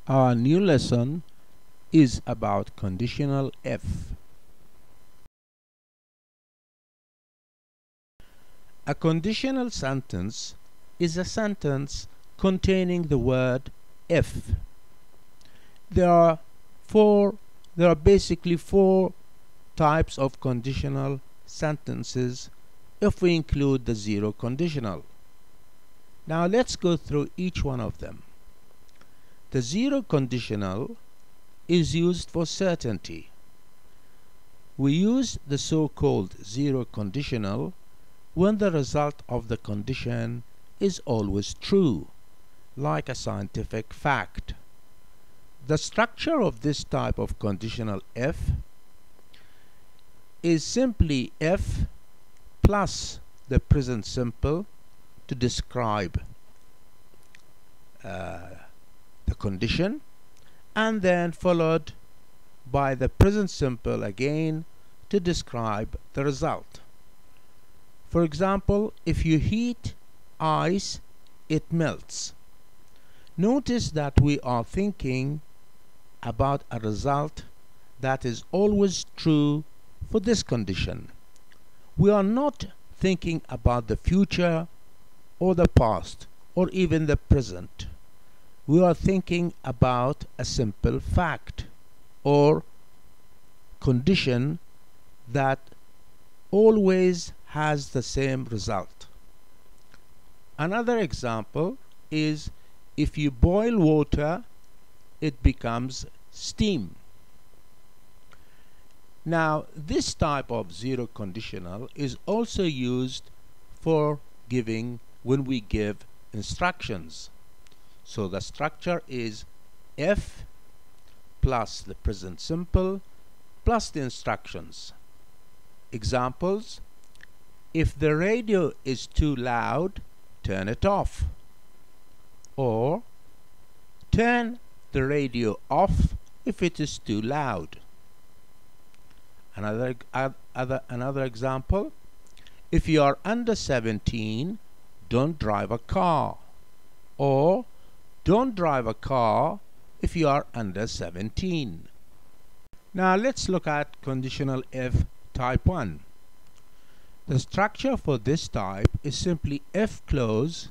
Our new lesson is about conditional F. A conditional sentence is a sentence containing the word if. There are basically four types of conditional sentences if we include the zero conditional. Now let's go through each one of them. The zero conditional is used for certainty. We use the so-called zero conditional when the result of the condition is always true, like a scientific fact. The structure of this type of conditional F is simply F plus the present simple to describe the condition, and then followed by the present simple again to describe the result. For example, if you heat ice, it melts. Notice that we are thinking about a result that is always true for this condition. We are not thinking about the future or the past or even the present. We are thinking about a simple fact or condition that always has the same result. Another example is if you boil water, it becomes steam. Now, this type of zero conditional is also used for giving when we give instructions. So the structure is F plus the present simple plus the instructions. Examples: if the radio is too loud, turn it off. Or turn the radio off if it is too loud. Another example: if you are under 17, don't drive a car. Or don't drive a car if you are under 17. Now let's look at conditional F-Type One. The structure for this type is simply F clause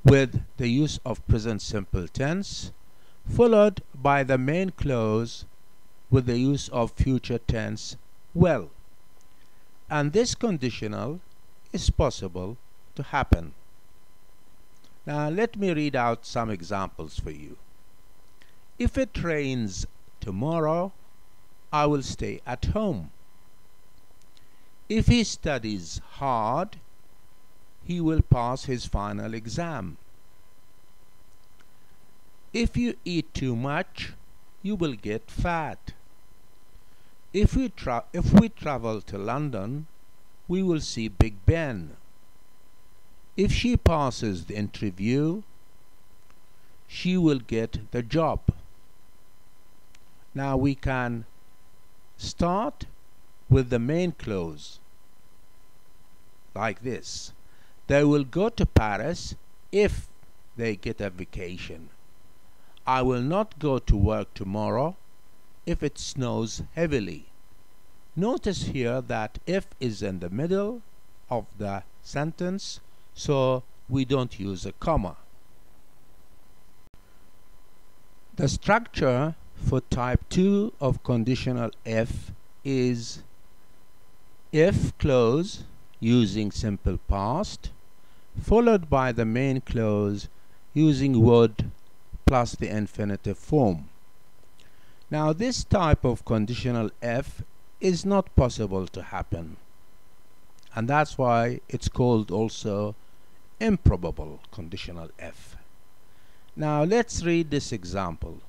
with the use of present simple tense, followed by the main clause with the use of future tense will. And this conditional is possible to happen. Now let me read out some examples for you. If it rains tomorrow, I will stay at home. If he studies hard, he will pass his final exam. If you eat too much, you will get fat. If we travel to London, we will see Big Ben. If she passes the interview, she will get the job. Now we can start with the main clause like this: they will go to Paris if they get a vacation. I will not go to work tomorrow if it snows heavily. Notice here that if is in the middle of the sentence, so we don't use a comma. The structure for type 2 of conditional F is if clause using simple past, followed by the main clause using would plus the infinitive form. Now this type of conditional F is not possible to happen, and that's why it's called also improbable conditional F. Now let's read this example.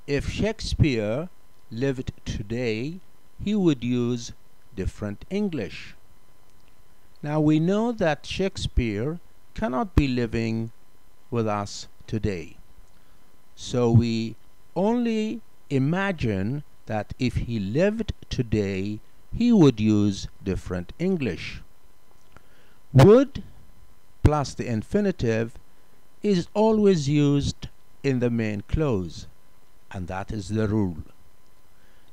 If Shakespeare lived today, he would use different English. Now we know that Shakespeare cannot be living with us today, so we only imagine that if he lived today, he would use different English. Would plus the infinitive is always used in the main clause, and that is the rule.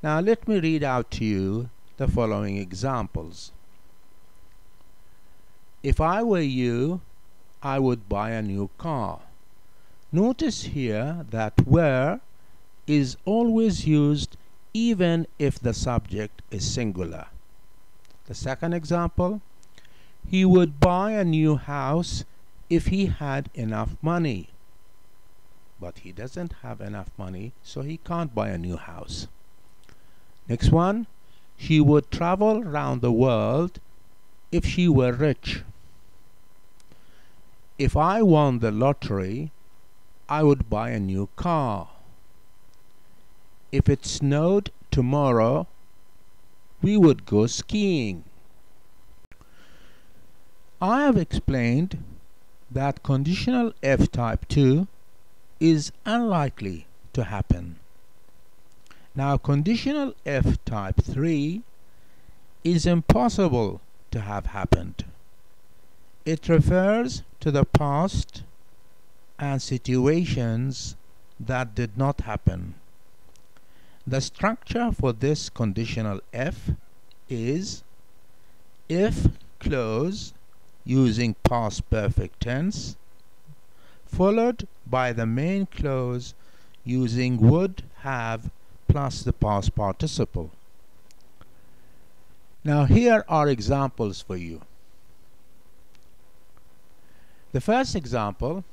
Now let me read out to you the following examples. If I were you, I would buy a new car. Notice here that were is always used even if the subject is singular. The second example, he would buy a new house if he had enough money. But he doesn't have enough money, so he can't buy a new house. Next one, she would travel around the world if she were rich. If I won the lottery, I would buy a new car. If it snowed tomorrow, we would go skiing. I have explained that conditional F-type 2 is unlikely to happen. Now conditional F-type 3 is impossible to have happened. It refers to the past and situations that did not happen. The structure for this conditional F is if clause using past perfect tense followed by the main clause using would have plus the past participle. Now here are examples for you. The first example,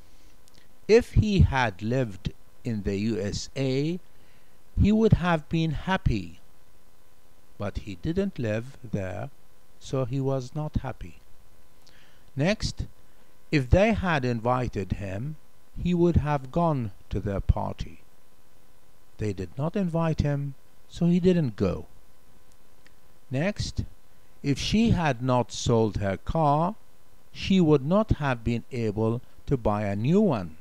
if he had lived in the USA, he would have been happy, but he didn't live there, so he was not happy. Next, if they had invited him, he would have gone to their party. They did not invite him, so he didn't go. Next, if she had not sold her car, she would not have been able to buy a new one.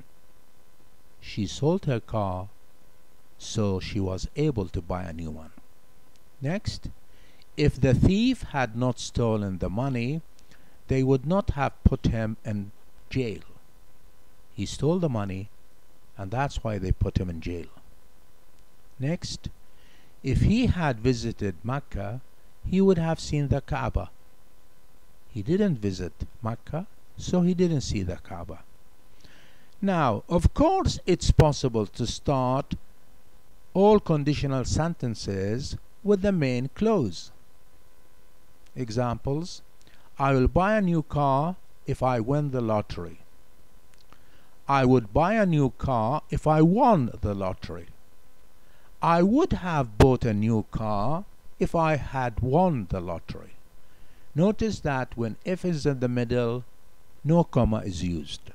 She sold her car, so she was able to buy a new one. Next, if the thief had not stolen the money, they would not have put him in jail. He stole the money, and that's why they put him in jail. Next, if he had visited Mecca, he would have seen the Kaaba. He didn't visit Mecca, so he didn't see the Kaaba. Now, of course, it's possible to start all conditional sentences with the main clause. Examples: I will buy a new car if I win the lottery. I would buy a new car if I won the lottery. I would have bought a new car if I had won the lottery. Notice that when if is in the middle, no comma is used.